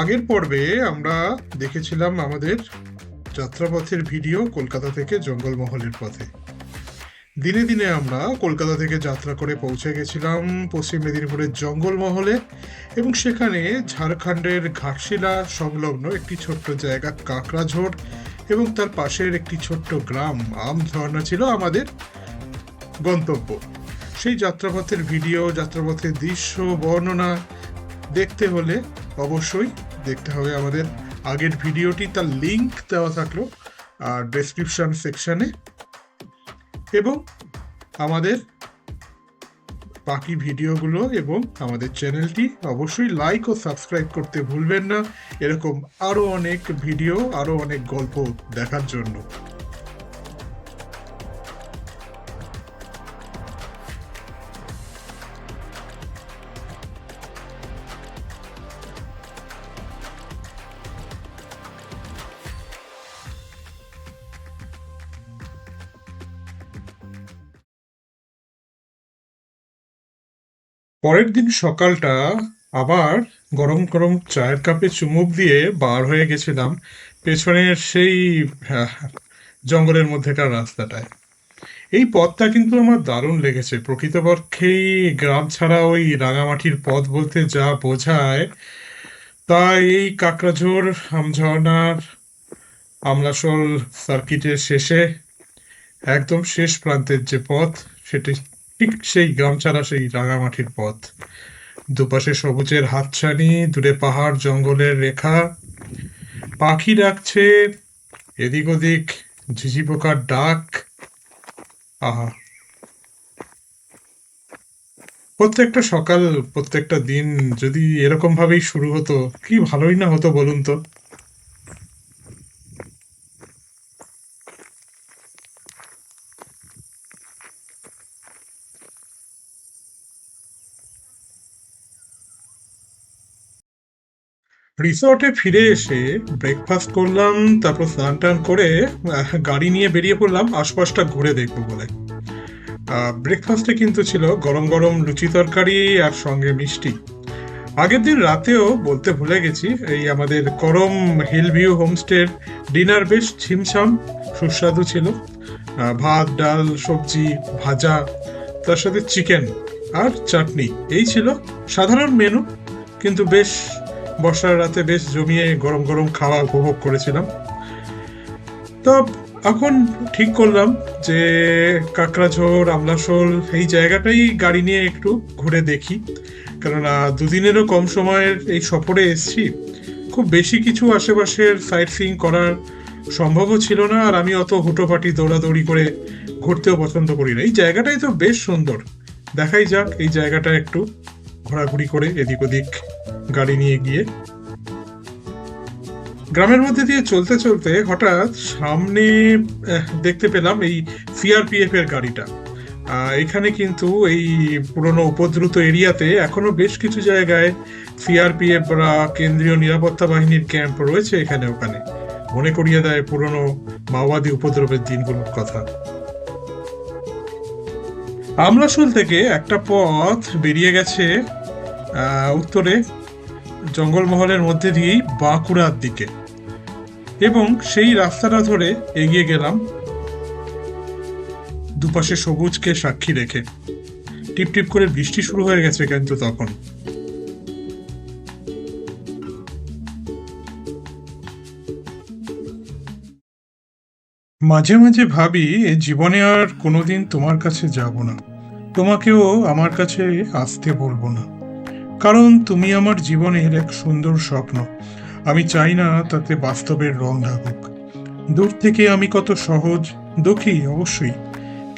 আগের পর্বে আমরা দেখেছিলাম আমাদের যাত্রাপথের ভিডিও কলকাতা থেকে জঙ্গলমহলের পথে। দিনে দিনে আমরা কলকাতা থেকে যাত্রা করে পৌঁছে গেছিলাম পশ্চিম মেদিনীপুরের জঙ্গলমহলে, এবং সেখানে ঝাড়খণ্ডের ঘাটশিলা সংলগ্ন একটি ছোট্ট জায়গা কাকড়াঝোড় এবং তার পাশের একটি ছোট্ট গ্রাম আমঝর্ণা ছিল আমাদের গন্তব্য। সেই যাত্রাপথের ভিডিও, যাত্রাপথের দৃশ্য বর্ণনা দেখতে হলে অবশ্যই দেখতে হবে আমাদের আগের ভিডিওটি। তার লিংক দেওয়া থাকলো আর ডেসক্রিপশন সেকশনে, এবং আমাদের বাকি ভিডিওগুলো এবং আমাদের চ্যানেলটি অবশ্যই লাইক ও সাবস্ক্রাইব করতে ভুলবেন না, এরকম আরও অনেক ভিডিও, আরও অনেক গল্প দেখার জন্য। পরের দিন সকালটা আবার গরম গরম চায়ের কাপে চুমুক দিয়ে বার হয়ে গেছিলাম পেছনের সেই জঙ্গলের মধ্যেকার রাস্তাটায়। এই পথটা কিন্তু আমার দারুণ লেগেছে। প্রকৃতপক্ষেই গ্রাম ছাড়া ওই রাঙামাটির পথ বলতে যা বোঝায়, তা এই কাকড়াঝোড় আমঝর্ণার আমলাশোল সার্কিটের শেষে একদম শেষ প্রান্তের যে পথ, সেটি ঠিক সেই গ্রাম ছাড়া সেই রাঙামাটির পথ। দুপাশে সবুজের হাতছানি, দূরে পাহাড় জঙ্গলের রেখা, পাখি ডাকছে, এদিক ওদিক ঝিঝি পোকার ডাক। আহা, প্রত্যেকটা সকাল, প্রত্যেকটা দিন যদি এরকম ভাবেই শুরু হতো, কি ভালোই না হতো বলুন তো। রিসর্টে ফিরে এসে ব্রেকফাস্ট করলাম, তারপর স্নান টান করে গাড়ি নিয়ে বেরিয়ে পড়লাম আশপাশটা ঘুরে দেখবো বলে। ব্রেকফাস্টে কিন্তু ছিল গরম গরম লুচি তরকারি আর সঙ্গে মিষ্টি। আগের দিন রাতেও বলতে ভুলে গেছি, এই আমাদের করম হিল ভিউ হোমস্টের ডিনার বেশ ছিমছাম সুস্বাদু ছিল। ভাত, ডাল, সবজি, ভাজা, তার সাথে চিকেন আর চাটনি, এই ছিল সাধারণ মেনু, কিন্তু বেশ বর্ষার রাতে বেশ জমিয়ে গরম গরম খাওয়া উপভোগ করেছিলাম। তো এখন ঠিক করলাম যে কাকড়াঝোড় আমলাশোল এই জায়গাটাই গাড়ি নিয়ে একটু ঘুরে দেখি, কেননা দুদিনেরও কম সময়ের এই সফরে এসছি। খুব বেশি কিছু আশেপাশের সাইট সিইং করার সম্ভবও ছিল না, আর আমি অত হুটোপাটি দৌড়াদৌড়ি করে ঘুরতেও পছন্দ করি না। এই জায়গাটাই তো বেশ সুন্দর, দেখাই যাক এই জায়গাটা একটু ঘোরাঘুরি করে এদিক ওদিক গাড়ি নিয়ে গিয়ে। গ্রামের মধ্যে দিয়ে চলতে চলতে হঠাৎ সামনে দেখতে পেলাম এই সিআরপিএফ এর গাড়িটা। এখানে কিন্তু এই পুরনো উপদ্রুত এরিয়াতে এখনো বেশ কিছু জায়গায় সিআরপিএফ বা কেন্দ্রীয় নিরাপত্তা বাহিনীর ক্যাম্প রয়েছে এখানে ওখানে। মনে করিয়ে দেয় পুরনো মাওবাদী উপদ্রবের দিনগুলোর কথা। আমলাশোল থেকে একটা পথ বেরিয়ে গেছে উত্তরে জঙ্গলমহলের মধ্যে দিয়েই বাঁকুড়ার দিকে, এবং সেই রাস্তাটা ধরে এগিয়ে গেলাম দুপাশে সবুজকে সাক্ষী রেখে। টিপ টিপ করে বৃষ্টি শুরু হয়ে গেছে কিন্তু তখন। মাঝে মাঝে ভাবি জীবনে আর কোনোদিন তোমার কাছে যাব না, তোমাকেও আমার কাছে আসতে বলবো না, কারণ তুমি আমার জীবনের এক সুন্দর স্বপ্ন। আমি চাই না তাতে বাস্তবের রং লাগুক। দূর থেকে আমি কত সহজ দুঃখী অবশ্যই,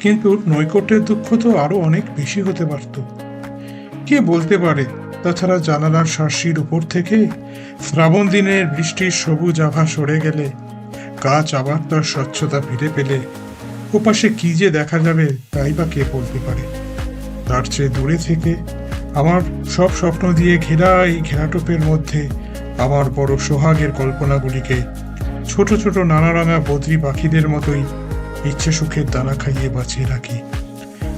কিন্তু নৈকট্যের দুঃখ তো আরো অনেক বেশি হতে পারত। কে বলতে পারে? তাছাড়া জানালার শাসির উপর থেকে শ্রাবণ দিনের বৃষ্টির সবুজ আভা সরে গেলে, গাছ আবার তার স্বচ্ছতা ফিরে পেলে, ওপাশে কি যে দেখা যাবে তাই বা কে বলতে পারে। তার চেয়ে দূরে থেকে আমার সব স্বপ্ন দিয়ে ঘেরা এই ঘেরাটোপের মধ্যে আমার বড় সোহাগের কল্পনাগুলিকে ছোট ছোট নানা রাঙা বদ্রি পাখিদের মতোই ইচ্ছে সুখের দানা খাইয়ে বাঁচিয়ে রাখি।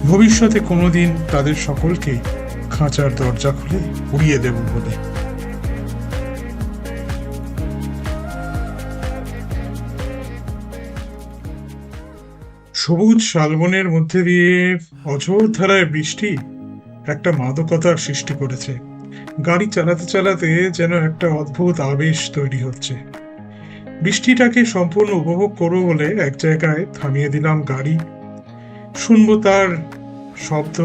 ভবিষ্যতে কোনোদিন তাদের সকলকে খাঁচার দরজা খুলে উড়িয়ে দেব বলে। সবুজ শালবনের মধ্যে দিয়ে অঝোর ধারায় বৃষ্টি একটা মাদকতার সৃষ্টি করেছে। গাড়ি চালাতে চালাতে যেন একটা অদ্ভুত আবেশ তৈরি হচ্ছে। বৃষ্টিটাকে সম্পূর্ণ উপভোগ করবো বলে এক জায়গায় থামিয়ে দিলাম গাড়ি। শুনবো তার শব্দ,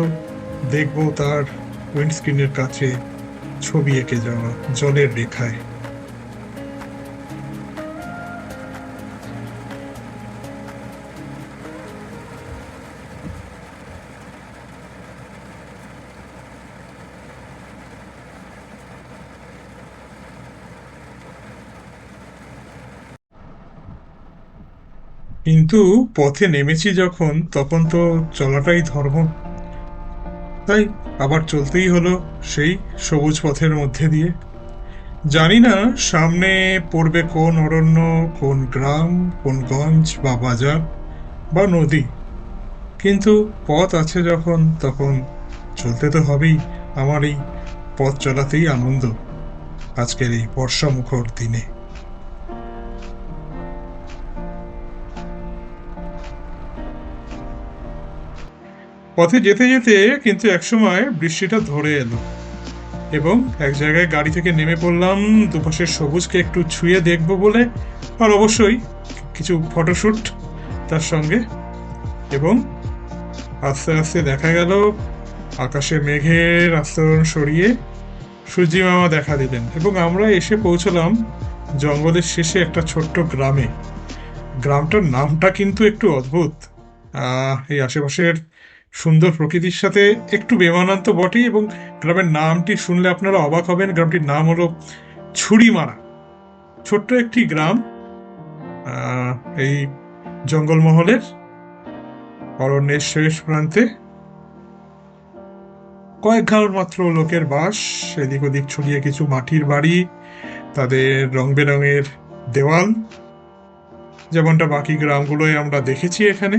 দেখবো তার উইন্ডস্ক্রিনের কাছে ছবি এঁকে যাওয়া জলের রেখায়। কিন্তু পথে নেমেছি যখন, তখন তো চলাটাই ধর্ম। তাই আবার চলতেই হলো সেই সবুজ পথের মধ্যে দিয়ে। জানি না সামনে পড়বে কোন অরণ্য, কোন গ্রাম, কোন গঞ্জ বা বাজার বা নদী, কিন্তু পথ আছে যখন তখন চলতে তো হবেই। আমার এই পথ চলাতেই আনন্দ আজকের এই বর্ষা মুখর দিনে। পথে যেতে যেতে কিন্তু একসময় বৃষ্টিটা ধরে এলো এবং এক জায়গায় গাড়ি থেকে নেমে পড়লাম দুপাশের সবুজকে একটু ছুঁয়ে দেখবো বলে, আর অবশ্যই কিছু ফটোশুট তার সঙ্গে। এবং আস্তে আস্তে দেখা গেল আকাশে মেঘের আস্তরণ সরিয়ে সূর্যি মামা দেখা দিলেন এবং আমরা এসে পৌঁছলাম জঙ্গলের শেষে একটা ছোট্ট গ্রামে। গ্রামটার নামটা কিন্তু একটু অদ্ভুত। এই আশেপাশের সুন্দর প্রকৃতির সাথে একটু বেমানান্ত বটেই, এবং গ্রামের নামটি শুনলে আপনারা অবাক হবেন। গ্রামটির নাম হলো ছুরিমারা। ছোট্ট একটি গ্রাম, এই জঙ্গলমহলের অরণ্যের শেষ প্রান্তে কয়েক ঘর মাত্র লোকের বাস। এদিক ওদিক ছড়িয়ে কিছু মাটির বাড়ি, তাদের রং বেরঙের দেওয়াল, যেমনটা বাকি গ্রামগুলোয় আমরা দেখেছি এখানে।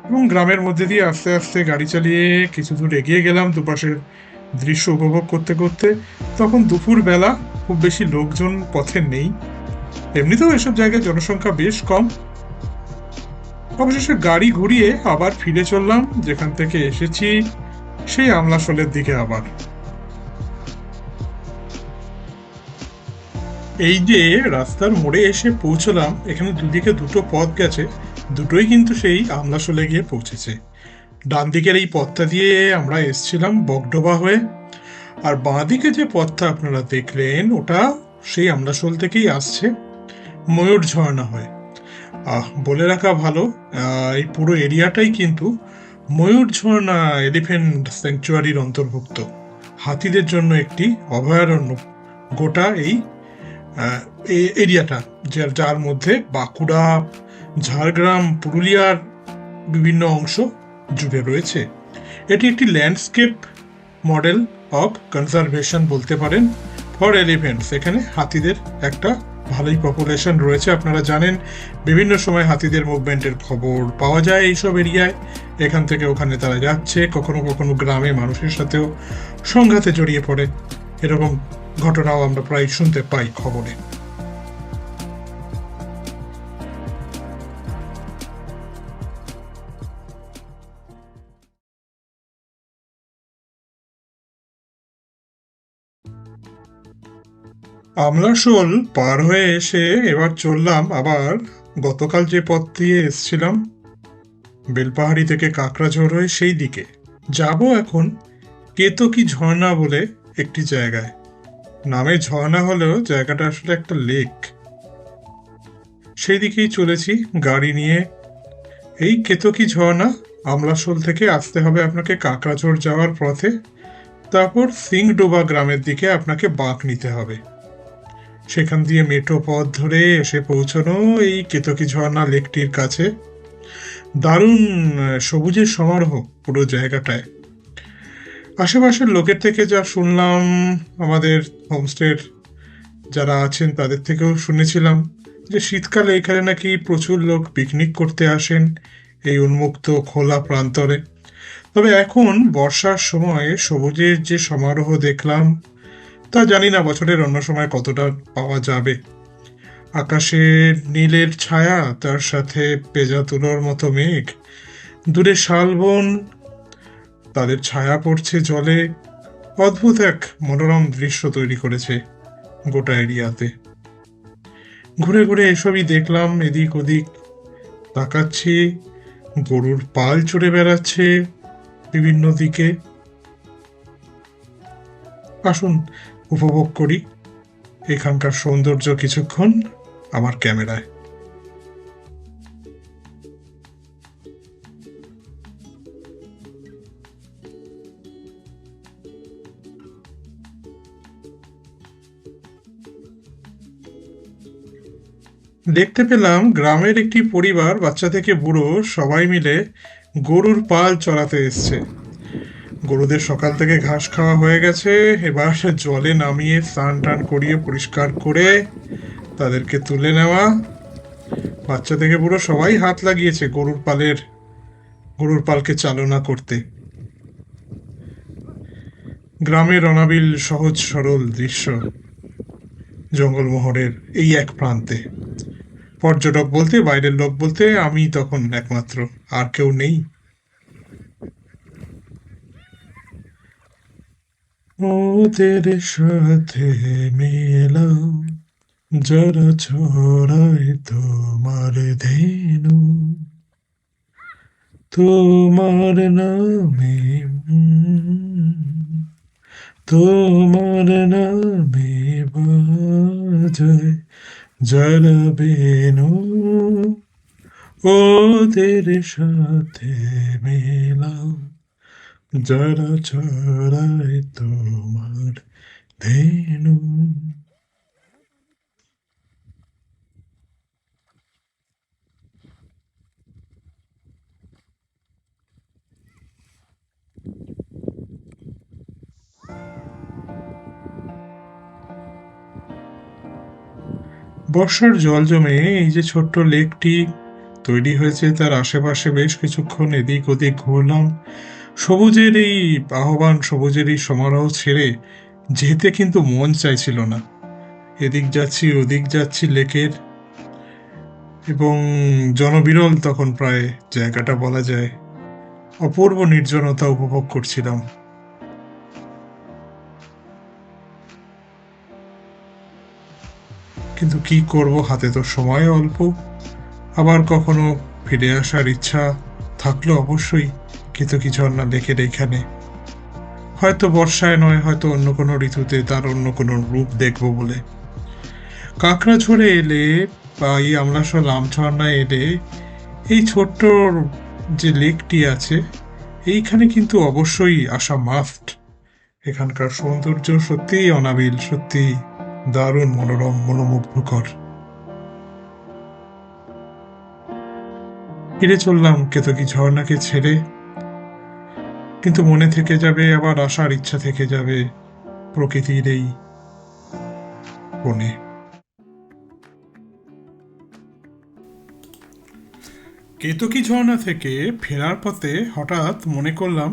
এবং গ্রামের মধ্যে দিয়ে আস্তে আস্তে গাড়ি চালিয়ে কিছু দূর এগিয়ে গেলাম দুপাশের দৃশ্য উপভোগ করতে করতে। তখন দুপুর বেলা, খুব বেশি লোকজন পথে নেই, এমনিতেও এসব জায়গায় জনসংখ্যা বেশ কম। অবশেষে গাড়ি ঘুরিয়ে আবার ফিরে চললাম যেখান থেকে এসেছি, সেই আমলাশোলের দিকে আবার। এই যে রাস্তার মোড়ে এসে পৌঁছলাম, এখানে দুদিকে দুটো পথ গেছে, দুটোই কিন্তু সেই আমলাশোলে গিয়ে পৌঁছেছে। ডান দিকের এই পথটা দিয়ে আমরা এসছিলাম বগডোবা হয়ে, আর বাঁ দিকে যে পথটা আপনারা দেখলেন ওটা সেই আমলাশোল থেকেই আসছে ময়ূর ঝর্ণা হয়ে। বলে রাখা ভালো, এই পুরো এরিয়াটাই কিন্তু ময়ূর ঝর্ণা এলিফ্যান্ট স্যাংচুয়ারির অন্তর্ভুক্ত। হাতিদের জন্য একটি অভয়ারণ্য গোটা এই এরিয়াটা, যার মধ্যে বাঁকুড়া, ঝাড়গ্রাম, পুরুলিয়ার বিভিন্ন অংশ জুড়ে রয়েছে। এটি একটি ল্যান্ডস্কেপ মডেল অফ কনজারভেশন বলতে পারেন ফর এলিফ্যান্টস। এখানে হাতিদের একটা ভালোই পপুলেশন রয়েছে। আপনারা জানেন বিভিন্ন সময় হাতিদের মুভমেন্টের খবর পাওয়া যায় এইসব এরিয়ায়। এখান থেকে ওখানে তারা যাচ্ছে, কখনো কখনো গ্রামে মানুষের সাথেও সংঘাতে জড়িয়ে পড়ে। এরকম ঘটনাও আমরা প্রায় শুনতে পাই খবরে। আমলাশোল পার হয়ে এসে এবার চললাম আবার গতকাল যে পথ দিয়ে এসছিলাম বেলপাহাড়ি থেকে কাকড়াঝোড় হয়ে সেই দিকে যাব। এখন কেতকী ঝর্ণা বলে একটি জায়গায়, নামে ঝর্ণা হলেও জায়গাটা আসলে একটা লেক। সেই দিকেই চলেছি গাড়ি নিয়ে। এই কেতকী ঝর্ণা আমলাশোল থেকে আসতে হবে আপনাকে কাকড়াঝোড় যাওয়ার পথে, তারপর সিংডোবা গ্রামের দিকে আপনাকে বাঁক নিতে হবে। সেখান দিয়ে মেঠো পথ ধরে এসে পৌঁছানো এই কেতকী ঝর্ণা লেকটির কাছে। দারুণ সবুজের সমারোহ পুরো জায়গাটায়। আশেপাশের লোকের থেকে যা শুনলাম, আমাদের হোমস্টের যারা আছেন তাদের থেকেও শুনেছিলাম যে শীতকালে এখানে নাকি প্রচুর লোক পিকনিক করতে আসেন এই উন্মুক্ত খোলা প্রান্তরে। তবে এখন বর্ষার সময় সবুজের যে সমারোহ দেখলাম, তা জানি না বছরের অন্য সময় কতটা পাওয়া যাবে। আকাশে নীলের ছায়া, তার সাথে পেঁজা তুলোর মতো মেঘ, দূরে শালবন, তাদের ছায়া পড়ছে জলে। অদ্ভুত এক মনোরম দৃশ্য তৈরি করেছে গোটা এরিয়াতে। ঘুরে ঘুরে এসবই দেখলাম, এদিক ওদিক তাকাচ্ছি, গরুর পাল চড়ে বেড়াচ্ছে বিভিন্ন দিকে। আসুন উপভোগ করি এখানকার সৌন্দর্য কিছুক্ষণ আমার ক্যামেরায়। দেখতে পেলাম গ্রামের একটি পরিবার, বাচ্চা থেকে বুড়ো সবাই মিলে গরুর পাল চড়াতে এসছে। গরুদের সকাল থেকে ঘাস খাওয়া হয়ে গেছে, এবার জলে নামিয়ে স্নান টান করিয়ে পরিষ্কার করে তাদেরকে তুলে নেওয়া। বাচ্চা থেকে বুড়ো সবাই হাত লাগিয়েছে গরুর পালকে চালনা করতে। গ্রামের অনাবিল সহজ সরল দৃশ্য জঙ্গলমহলের এই এক প্রান্তে। পর্যটক বলতে, বাইরের লোক বলতে আমি তখন একমাত্র, আর কেউ নেই। ওদের সাথে মেলাও যারা ছড়ায় তোমার ধেনু, তোমার নামে তোমার নামে বাজায় যারা বেনু, ওদের সাথে মেলাও যারা ছড়ায় তোমার ধেনু। বর্ষার জল জমে এই যে ছোট্ট লেকটি তৈরি হয়েছে, তার আশেপাশে বেশ কিছুক্ষণ এদিক ওদিক ঘুরলাম। সবুজের এই আহ্বান, সবুজের এই সমারোহ ছেড়ে যেতে কিন্তু মন চাইছিল না। এদিক যাচ্ছি ওদিক যাচ্ছি লেকের, এবং জনবিরল তখন প্রায় জায়গাটা বলা যায়। অপূর্ব নির্জনতা উপভোগ করছিলাম। কিন্তু কি করব, হাতে তো সময় অল্প। আবার কখনো ফিরে আসার ইচ্ছা থাকলো অবশ্যই কেতকী লেকের এখানে। হয়তো বর্ষায় নয়, হয়তো অন্য কোনো ঋতুতে তার অন্য কোনো রূপ দেখব বলে। কাঁকড়াঝোড়ে এলে বা এই আমলাশোল আমঝর্ণায় এলে এই ছোট্ট যে লেকটি আছে এইখানে কিন্তু অবশ্যই আসা মাস্ট। এখানকার সৌন্দর্য সত্যিই অনাবিল, সত্যি দারুণ মনোরম, মনোমুগ্ধকর। ফিরে চললাম কেতকী ঝর্ণাকে ছেড়ে, কিন্তু মনে থেকে যাবে, আবার আসার ইচ্ছা থেকে যাবে প্রকৃতির এই বনে। কেতকী ঝর্ণা থেকে ফেরার পথে হঠাৎ মনে করলাম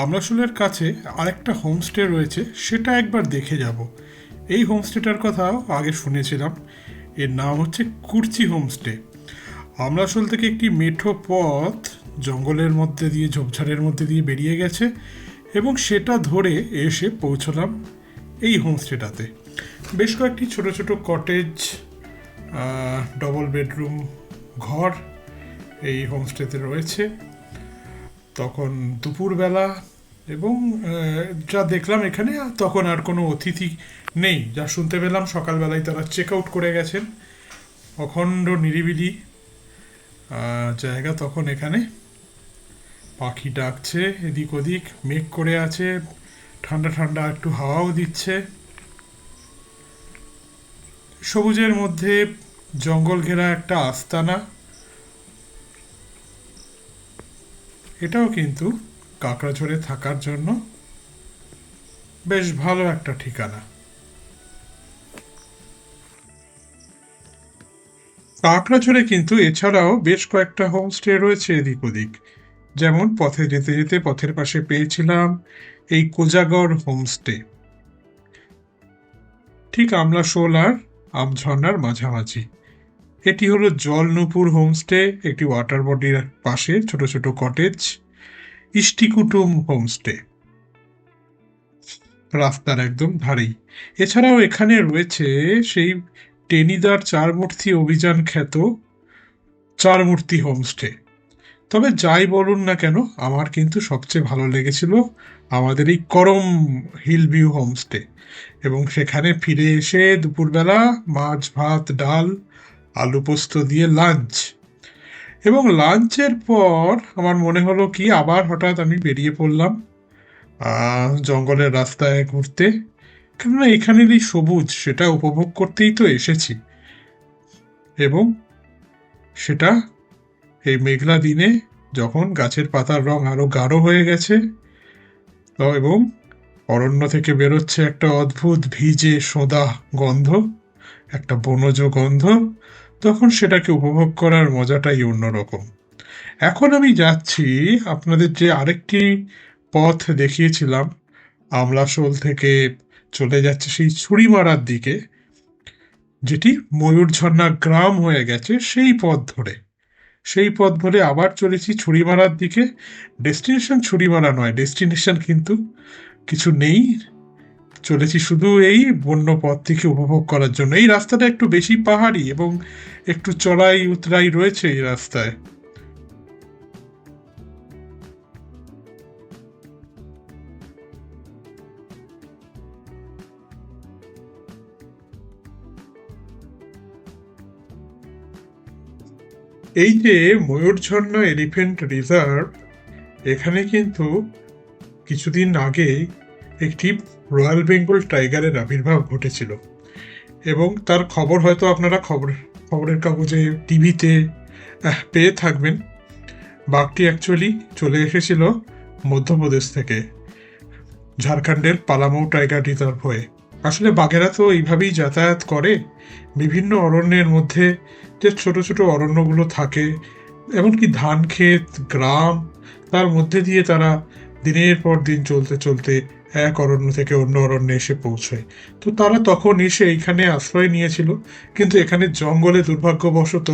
আমলাশোলের কাছে আরেকটা হোমস্টে রয়েছে, সেটা একবার দেখে যাব। এই হোমস্টেটার কথাও আগে শুনেছিলাম, এর নাম হচ্ছে কুর্চি হোমস্টে। আমলাশোল থেকে একটি মেঠো পথ জঙ্গলের মধ্যে দিয়ে, ঝোপঝাড়ের মধ্যে দিয়ে বেরিয়ে গেছে, এবং সেটা ধরে এসে পৌঁছলাম এই হোমস্টেটাতে। বেশ কয়েকটি ছোট ছোট কটেজ, ডবল বেডরুম ঘর এই হোমস্টেতে রয়েছে। তখন দুপুরবেলা, এবং যা দেখলাম এখানে তখন আর কোনো অতিথি নেই। যা শুনতে পেলাম সকালবেলায় তারা চেক আউট করে গেছেন। অখণ্ড নিরিবিলি জায়গা তখন এখানে। পাখি ডাকছে এদিক ওদিক, মেঘ করে আছে, ঠান্ডা ঠান্ডা একটু হাওয়াও দিচ্ছে। সবুজের মধ্যে জঙ্গল ঘেরা একটা আস্তানা। এটাও কিন্তু কাঁকড়াঝোড়ে থাকার জন্য বেশ ভালো একটা ঠিকানা। কাঁকড়াঝোড়ে কিন্তু এছাড়াও বেশ কয়েকটা হোমস্টে রয়েছে এদিক ওদিক। যেমন পথে যেতে যেতে পথের পাশে পেয়েছিলাম এই কোজাগর হোমস্টে। ঠিক আমলাশোল আর আমঝর্ণার মাঝামাঝি। এটি হলো জলনুপুর হোমস্টে, একটি ওয়াটার বডির পাশে ছোট ছোট কটেজ। ইষ্টিকুটুম হোমস্টে রাস্তার একদম ধারেই। এছাড়াও এখানে রয়েছে সেই টেনিদার চারমূর্তি অভিযান খ্যাত চারমূর্তি হোমস্টে। তবে যাই বলুন না কেন, আমার কিন্তু সবচেয়ে ভালো লেগেছিল আমাদের এই করম হিল ভিউ হোমস্টে। এবং সেখানে ফিরে এসে দুপুরবেলা মাছ ভাত ডাল আলু পোস্ত দিয়ে লাঞ্চ। এবং লাঞ্চের পর আমার মনে হলো কি, আবার হঠাৎ আমি বেরিয়ে পড়লাম জঙ্গলের রাস্তায় ঘুরতে। কেননা এখানের এই সবুজ সেটা উপভোগ করতেই তো এসেছি। এবং সেটা এই মেঘলা দিনে যখন গাছের পাতার রং আরো গাঢ় হয়ে গেছে, এবং অরণ্য থেকে বেরোচ্ছে একটা অদ্ভুত ভিজে সোঁদা গন্ধ, একটা বনজ গন্ধ, তখন সেটাকে উপভোগ করার মজাটাই অন্যরকম। এখন আমি যাচ্ছি আপনাদের যে আরেকটি পথ দেখিয়েছিলাম, আমলাশোল থেকে চলে যাচ্ছে সেই ছুরিমারার দিকে, যেটি ময়ূরঝর্ণা গ্রাম হয়ে গেছে, সেই পথ ধরে আবার চলেছি ছুরিমারার দিকে। ডেস্টিনেশন ছুরিমারা নয়, ডেস্টিনেশন কিন্তু কিছু নেই, চলেছি শুধু এই বন্য পথটিকে উপভোগ করার জন্য। এই রাস্তাটা একটু বেশি পাহাড়ি এবং একটু চড়াই উতরাই রয়েছে এই রাস্তায়। এই যে ময়ূরঝর্ণা এলিফ্যান্ট রিজার্ভ, এখানে কিন্তু কিছুদিন আগে একটি রয়্যাল বেঙ্গল টাইগারের আবির্ভাব ঘটেছিল। এবং তার খবর হয়তো আপনারা খবরের কাগজে টিভিতে পেয়ে থাকবেন। বাঘটি অ্যাকচুয়ালি চলে এসেছিল মধ্যপ্রদেশ থেকে, ঝাড়খণ্ডের পালামৌ টাইগার রিজার্ভ হয়ে। আসলে বাঘেরা তো এইভাবেই যাতায়াত করে বিভিন্ন অরণ্যের মধ্যে, যে ছোট ছোট অরণ্যগুলো থাকে, এমনকি ধান ক্ষেত গ্রাম, তার মধ্যে দিয়ে তারা দিনের পর দিন চলতে চলতে এক অরণ্য থেকে অন্য অরণ্যে এসে পৌঁছয়। তো তারা তখন এসে এইখানে আশ্রয় নিয়েছিল, কিন্তু এখানে জঙ্গলে দুর্ভাগ্যবশত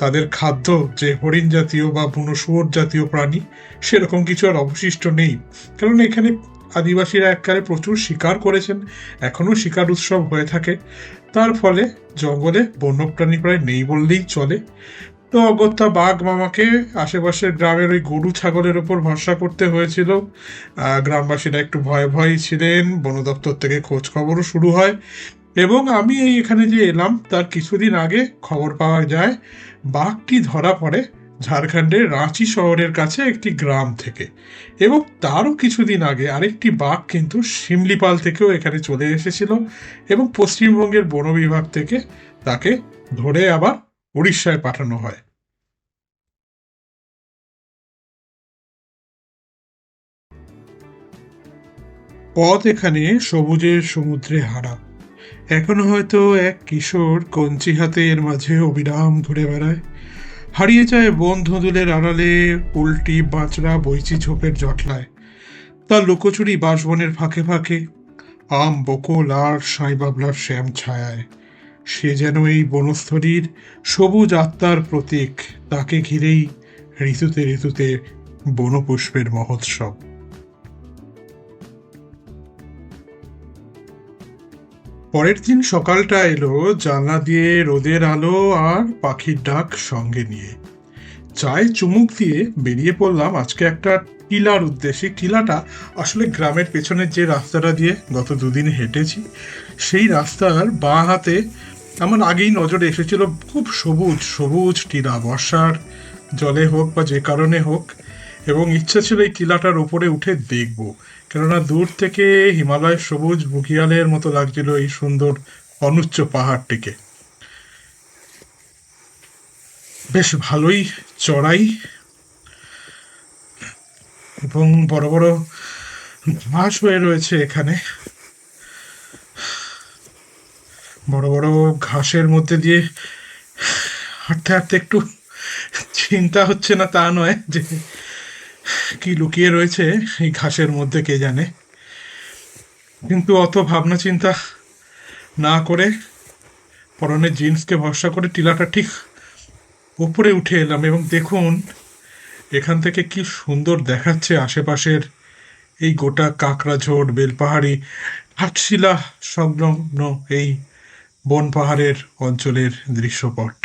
তাদের খাদ্য যে হরিণ জাতীয় বা বুনো শুয়োর জাতীয় প্রাণী, সেরকম কিছু আর অবশিষ্ট নেই। কারণ এখানে আদিবাসীরা এককালে প্রচুর শিকার করেছেন, এখনও শিকার উৎসব হয়ে থাকে। তার ফলে জঙ্গলে বন্যপ্রাণী প্রায় নেই বললেই চলে। তো অগত্যা বাঘ মামাকে আশেপাশের গ্রামের ওই গরু ছাগলের ওপর ভরসা করতে হয়েছিল। গ্রামবাসীরা একটু ভয়ে ভয়ে ছিলেন, বন দপ্তর থেকে খোঁজ খবরও শুরু হয়। এবং আমি এখানে যে এলাম তার কিছুদিন আগে খবর পাওয়া যায় বাঘটি ধরা পড়ে ঝাড়খণ্ডের রাঁচি শহরের কাছে একটি গ্রাম থেকে। এবং তারও কিছুদিন আগে আরেকটি বাঘ কিন্তু শিমলিপাল থেকেও এখানে চলে এসেছিল, এবং পশ্চিমবঙ্গের বন বিভাগ থেকে তাকে ধরে আবার উড়িষ্যায় পাঠানো হয়। পথ এখানে সবুজের সমুদ্রে হারা। এখনো হয়তো এক কিশোর কঞ্চি হাতে এর মাঝে অবিরাম ঘুরে বেড়ায়, হারিয়ে যায় বন ধুঁদুলের আড়ালে, উল্টি বাঁচড়া বইচি ঝোপের জটলায়, তার লুকোচুরি বাঁশবনের ফাঁকে ফাঁকে, আম বকুল আর সাঁই বাবলার শ্যাম ছায়ায়। সে যেন এই বনস্থলীর সবুজ আত্মার প্রতীক, তাকে ঘিরেই ঋতুতে ঋতুতে বনপুষ্পের মহোৎসব। পরের দিন সকালটা এলো জানলা দিয়ে রোদের আলো আর পাখির ডাক সঙ্গে নিয়ে। চায়ে চুমুক দিয়ে বেরিয়ে পড়লাম আজকে একটা টিলার উদ্দেশ্যে। টিলাটা আসলে গ্রামের পেছনের যে রাস্তাটা দিয়ে গত দুদিন হেঁটেছি, সেই রাস্তার বাঁ হাতে আমার আগেই নজরে এসেছিল খুব সবুজ সবুজ টিলা, বর্ষার জলে হোক বা যে কারণে হোক। এবং ইচ্ছা ছিল এই টিলাটার উপরে উঠে দেখব, কেননা দূর থেকে হিমালয়ের সবুজ বুকিয়ালের মতো লাগছিল এই সুন্দর অনুচ্চ পাহাড়টিকে। বেশ ভালোই চড়াই, এবং বড় বড় ঘাস হয়ে রয়েছে এখানে। বড় বড় ঘাসের মধ্যে দিয়ে হাঁটতে হাঁটতে একটু চিন্তা হচ্ছে না তা নয় যে কি লুকিয়ে রয়েছে এই ঘাসের মধ্যে কে জানে। কিন্তু অত ভাবনা চিন্তা না করে পরনে জিন্সকে ভরসা করে টিলাটা ঠিক উপরে উঠে এলাম, এবং দেখুন এখান থেকে কি সুন্দর দেখাচ্ছে আশেপাশের এই গোটা কাকড়াঝোড়, বেলপাহাড়ি, ঘাটশিলা সংলগ্ন এই বন পাহাড়ের অঞ্চলের দৃশ্যপট।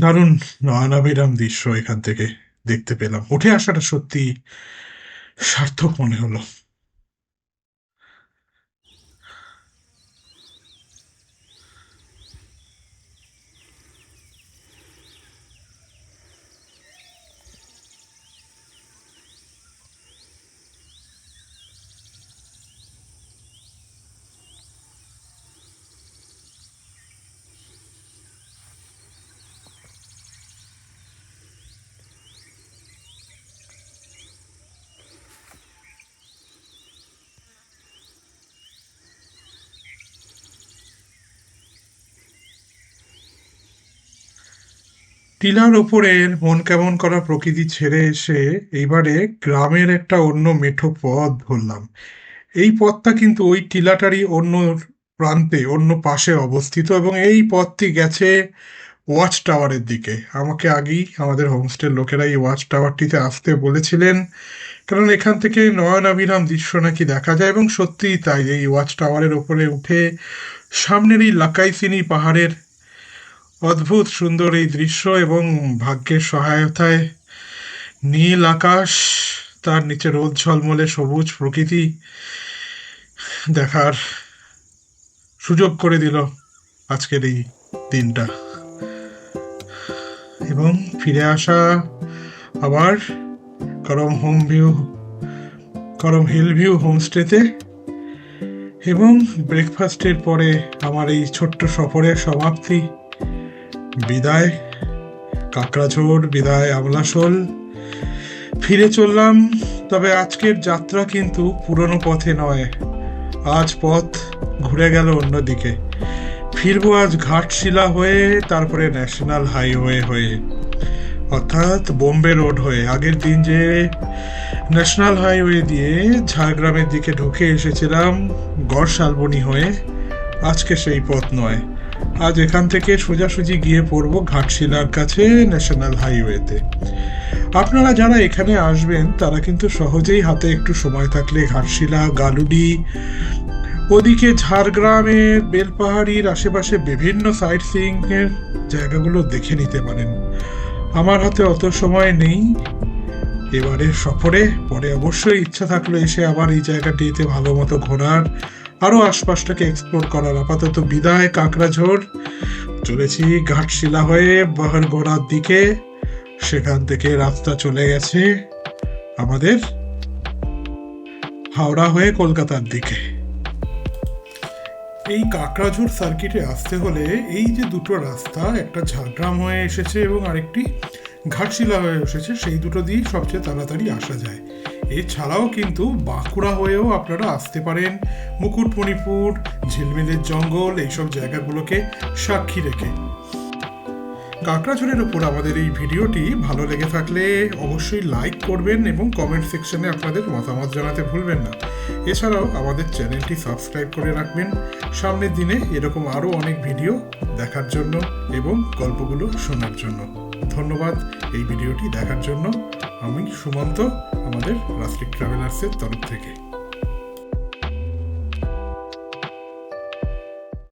দারুণ নয়নাভিরাম দৃশ্য এখান থেকে দেখতে পেলাম। উঠে আসাটা সত্যি সার্থক মনে হলো। টিলার ওপরের মন কেমন করা প্রকৃতি ছেড়ে এসে এইবারে গ্রামের একটা অন্য মেঠো পথ ধরলাম। এই পথটা কিন্তু ওই টিলাটারই অন্য প্রান্তে, অন্য পাশে অবস্থিত, এবং এই পথটি গেছে ওয়াচ টাওয়ারের দিকে। আমাকে আগেই আমাদের হোমস্টের লোকেরা এই ওয়াচ টাওয়ারটিতে আসতে বলেছিলেন, কারণ এখান থেকে নয়নাভিরাম দৃশ্য নাকি দেখা যায়। এবং সত্যিই তাই, এই ওয়াচ টাওয়ারের ওপরে উঠে সামনের এই লাকাইসিনি পাহাড়ের অদ্ভুত সুন্দর এই দৃশ্য, এবং ভাগ্যের সহায়তায় নীল আকাশ, তার নিচে রোদ ঝলমলে সবুজ প্রকৃতি দেখার সুযোগ করে দিল আজকের এই দিনটা। এবং ফিরে আসা আবার করম হিল ভিউ হোমস্টেতে, এবং ব্রেকফাস্টের পরে আমার এই ছোট্ট সফরের সমাপ্তি। বিদায় কাকড়াঝোড়, বিদায় আমলাশোল। ফিরে চললাম, তবে আজকের যাত্রা কিন্তু পুরনো পথে নয়। আজ পথ ঘুরে গেল অন্যদিকে। ফিরবো আজ ঘাটশিলা হয়ে, তারপরে ন্যাশনাল হাইওয়ে হয়ে, অর্থাৎ বোম্বে রোড হয়ে। আগের দিন যে ন্যাশনাল হাইওয়ে দিয়ে ঝাড়গ্রামের দিকে ঢুকে এসেছিলাম গড়শালবনি হয়ে, আজকে সেই পথ নয়। আজ এখান থেকে সোজাসুজি গিয়ে পড়বো ঘাটশিলার কাছে ন্যাশনাল হাইওয়েতে। আপনারা যারা এখানে আসবেন তারা কিন্তু সহজেই হাতে একটু সময় থাকলে ঘাটশিলা, গালুডি, ওদিকে ঝাড়গ্রামের বেলপাহাড়ির আশেপাশে বিভিন্ন সাইট সিইং এর জায়গাগুলো দেখে নিতে পারেন। আমার হাতে অত সময় নেই এবারের সফরে। পরে অবশ্যই ইচ্ছা থাকলে এসে আবার এই জায়গাটিতে ভালো মতো ঘোরার, আরো আশপাশটাকে এক্সপ্লোর করার। আপাতত বিদায় কাকড়াঝোড়। চলেছি ঘাটশিলা হয়ে বহরগোড়ার দিকে, সেখান থেকে রাস্তা চলে গেছে আমাদের হাওড়া হয়ে কলকাতার দিকে। এই কাকড়াঝোড় সার্কিটে আসতে হলে এই যে দুটো রাস্তা, একটা ঝাড়গ্রাম হয়ে এসেছে এবং আরেকটি ঘাটশিলা হয়ে এসেছে, সেই দুটো দিয়েই সবচেয়ে তাড়াতাড়ি আসা যায়। এছাড়াও কিন্তু বাঁকুড়া হয়েও আপনারা আসতে পারেন, মুকুটমণিপুর, ঝিলমিলের জঙ্গল, এইসব জায়গাগুলোকে সাক্ষী রেখে। কাকড়াঝোড়ের ওপর আমাদের এই ভিডিওটি ভালো লেগে থাকলে অবশ্যই লাইক করবেন এবং কমেন্ট সেকশনে আপনাদের মতামত জানাতে ভুলবেন না। এছাড়াও আমাদের চ্যানেলটি সাবস্ক্রাইব করে রাখবেন সামনের দিনে এরকম আরও অনেক ভিডিও দেখার জন্য এবং গল্পগুলো শোনার জন্য। ধন্যবাদ এই ভিডিওটি দেখার জন্য। আমি সুমন্ত, আমাদের রাস্ট্রিক ট্রাভেলার্সের তরফ থেকে।